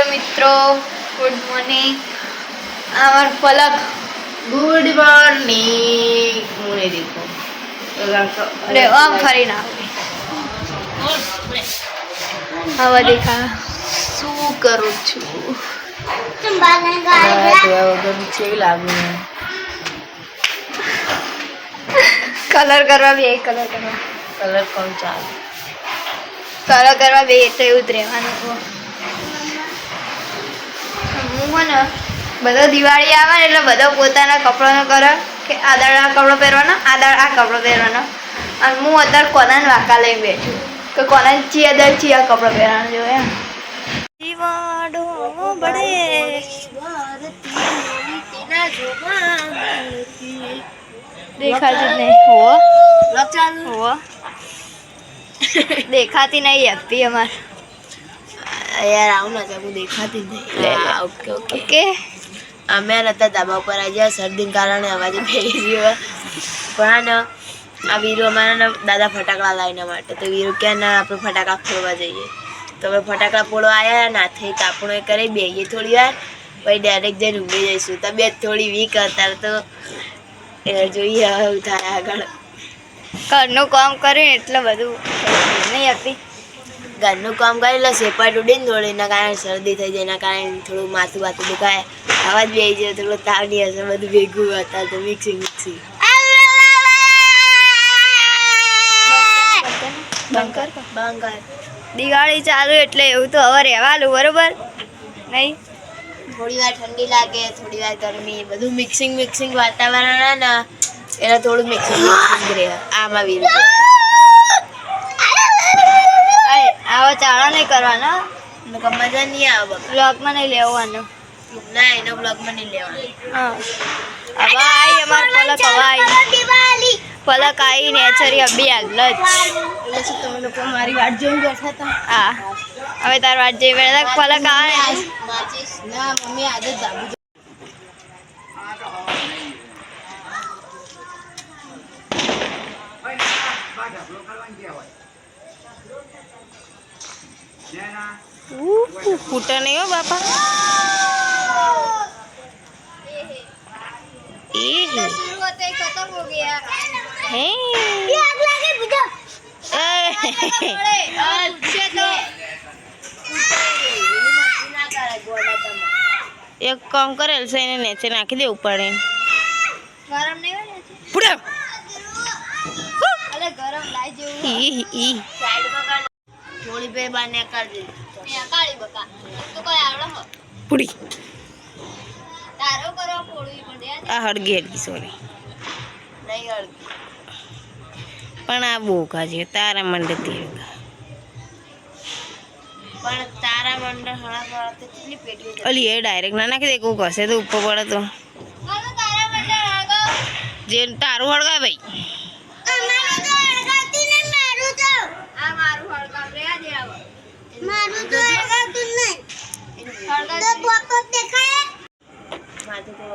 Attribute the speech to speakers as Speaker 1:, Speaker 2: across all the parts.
Speaker 1: મિત્રો good morning আমার পলক
Speaker 2: good morning मुने देखो
Speaker 1: अरे ओम फरी ना હવે દેખા શું કરું છું
Speaker 2: કેવી લાગુ
Speaker 1: કલર કરવા બે કલર કરવા
Speaker 2: કલર કોણ ચાલે
Speaker 1: કલર કરવા બે તો એવું જ રહેવાનું હું ને બધા દિવાળી આવે ને એટલે બધા પોતાના કપડાનો કરે કે આ દાડ આ કપડો પહેરવાનો આ દાડ આ કપડો પહેરવાનો અને હું અત્યારે કોનાને વાંકા લઈ બેઠું કે કોનાને ચિયા દાડ ચિયા કપડો પહેરવાનો જોઈએ જીવાડો બડે દેખાતી નહીં હો દેખાતી નહીં હેપી અમાર
Speaker 2: યાર આવું ના ચાકુ દેખાતી જ નહીં ઓકે ઓકે
Speaker 1: ઓકે
Speaker 2: અમે નતા ધાબા ઉપર આજે શરદીને કારણે અવાજ ફેરી ગયો પણ આ વીરો અમારા દાદા ફટાકડા લાવીને માટે તો વીરો ક્યાં ના આપણે ફટાકડા ફોડવા જઈએ તો અમે ફટાકડા ફોડવા આવ્યા નાથે તાપણો એ કરી બેહીએ થોડી વાર પછી ડાયરેક્ટ જઈને ઊંઘી જઈશું તબિયત થોડી વીક અત્યારે તો જોઈએ હવે થાય આગળ
Speaker 1: ઘરનું કામ કરીને એટલે બધું નહીં આપી
Speaker 2: ઘરનું કામ કરી લે સેપાટ ઉડીને થોડી એના કારણે શરદી થઈ જાય એના કારણે થોડું માથું બાથું દુખાય આવાજ બે જાય થોડું તાવની હશે બધું ભેગું હતા તો મિક્સિંગ બંકર
Speaker 1: દિવાળી ચાલુ એટલે એવું તો હવે રહેવાનું બરોબર નહીં
Speaker 2: થોડી વાર ઠંડી લાગે થોડી વાર ગરમી બધું મિક્સિંગ વાતાવરણ ને એટલે થોડું મિક્સિંગ રહે આમાં વીર
Speaker 1: આવો ચાળો નહીં કરવાનો
Speaker 2: મજા નહીં આવે
Speaker 1: બ્લોગમાં નહીં લેવાનો
Speaker 2: ના એનો બ્લોગમાં નહીં લેવાનો
Speaker 1: હા હવે આવી અમાર પલક આવી નેચરી અબી હાલ જ
Speaker 2: એટલે શું તમે લોકો મારી વાટ જોઈને બેઠા હતા
Speaker 1: હા હવે તાર વાટ જોઈ બેઠા પલક આવે
Speaker 2: માચીસ ના મમ્મી આજે ધાબુ
Speaker 1: फूटा नहीं हो बापा शुरू होते ही खत्म हो गया
Speaker 2: एक काम करे एल्सा इन्हें नीचे नाखी दे ऊपर
Speaker 1: गरम नहीं हो
Speaker 2: पूरा
Speaker 1: अरे गरम लाई जो
Speaker 2: साइड में कर थोड़ी पे बाने कर दे
Speaker 1: काली बका तो कोई आवड़ा हो
Speaker 2: पूरी
Speaker 1: तारो करो पोड़ी पड़े
Speaker 2: आ हड़गी सोरी नहीं हड़गी पण आ बोका जे तारा मंडती पण तारा मंड हड़ा हड़ा तो कितनी पेटी अली ये डायरेक्ट ना नाखी दे को कसे तो ऊपर पड़े तो
Speaker 1: मारो तारा मंड हड़गा
Speaker 2: जे तारो हड़गा भाई
Speaker 1: मारो तो हड़गाती ने मारू तो आ मारू हड़गा रे आ जे आव मारू तो हड़गा तू नहीं हड़गा तो बोको देखाए माथे तो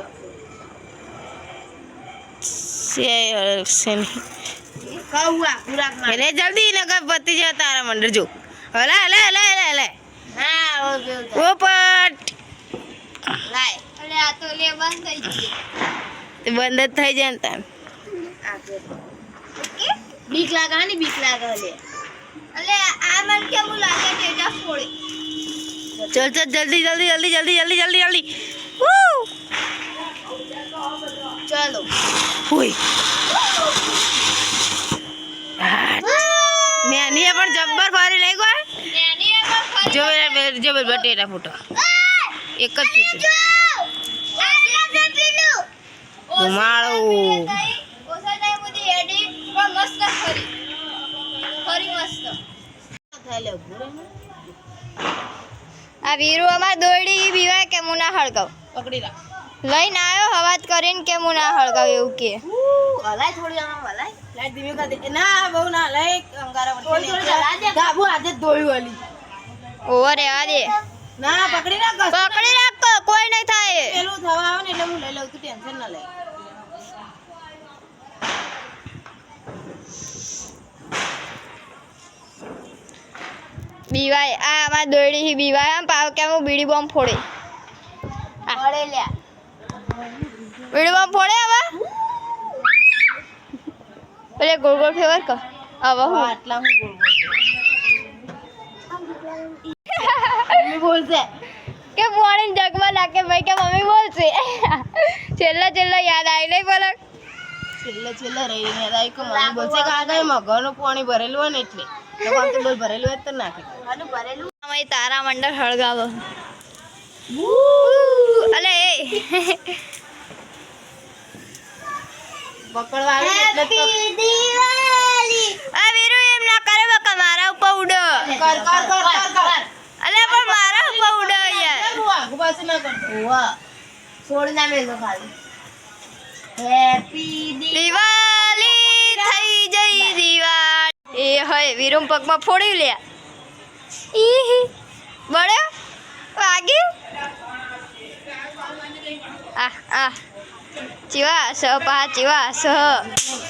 Speaker 2: से कहूआ पूरा अरे जल्दी लगा पति जा तारा मंडर जो हला हला हला हला हां वो पट लाय
Speaker 1: अरे आ तो ले बंद થઈ ગઈ
Speaker 2: તે બંધ થઈ જાય ને તાન
Speaker 1: ઓકે
Speaker 2: બીક લાગે લે
Speaker 1: અલે આ મન કેવું લાગે ટેટા ફોડે
Speaker 2: चल चल जल्दी जल्दी जल्दी जल्दी जल्दी जल्दी जल्दी चलो हुई मैंने अपन जब्बर फारी नहीं को जो जो बटेटा फूटा एक જ ફૂટો ઘુમાડો
Speaker 1: ઓસા ટાઈમ સુધી એડી પણ મસ્ત ફરી મસ્ત
Speaker 2: થાલે ભૂરે
Speaker 1: આ વીરુ અમાર દોડી બીવાય કે મુના હળગાવ
Speaker 2: પકડી રાખ
Speaker 1: લઈને આવ્યો હવાત કરીને કે મુના હળગાવ એવું કે
Speaker 2: હલાય થોડી આમ હલાય લાઈટ ધીમી કરી દે ના બહુ ના હલાય અંગારા પર થોડી હલા દે ગાબુ આજે દોડ્યું હલી
Speaker 1: ઓવર રહેવા દે
Speaker 2: ના પકડી રાખ
Speaker 1: કોઈ નહીં થાય
Speaker 2: પેલું થવા આવે ને એટલે હું લઈ લઉં તું ટેન્શન ના લે
Speaker 1: બીવાય આ અમાર દોયડી હી બીવાય આમ પાવ કે હું બીડી બોમ્બ ફોડે
Speaker 2: અરે લ્યા
Speaker 1: બીડી બોમ્બ ફોડે હવે પેલે ગોળ ગોળ ફેવર કર હવે હું
Speaker 2: આટલા હું બોલ મમ્મી બોલશે
Speaker 1: કે પાણી જગમાં નાખે ભાઈ કે મમ્મી બોલશે છેલ્લા યાદ આવી નહીં પલક
Speaker 2: છેલ્લે રહીને રાઈ કે મમ્મી બોલશે કે આ કઈ મગરનું પાણી ભરેલું હોય ને એટલે તો આમ તો બોલ ભરેલું હોય તો નાખે ભરેલું
Speaker 1: અમે તારા મંડળ હળગાવો અલે એ
Speaker 2: પકડવા આવે એટલે તો
Speaker 1: આ વીરુ એમ ના કરે બકા મારા ઉપર ઉડો
Speaker 2: કર
Speaker 1: અલે પણ મારા ઉપર ઉડો યાર
Speaker 2: આગુ પાછું ના કરતો વાહ છોડ ના મેલો ખાલી હેપી
Speaker 1: દિવાળી થઈ જઈ દિવાળી એ હોય વીરમ પગમાં ફોડી લે ઈ બળ્યો વાગ્યું આ ચીવા સ પા ચીવા સ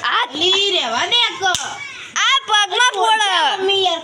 Speaker 1: આ
Speaker 2: લી રેવા દે કો
Speaker 1: આ પગમાં ફોડ
Speaker 2: મમ્મી યાર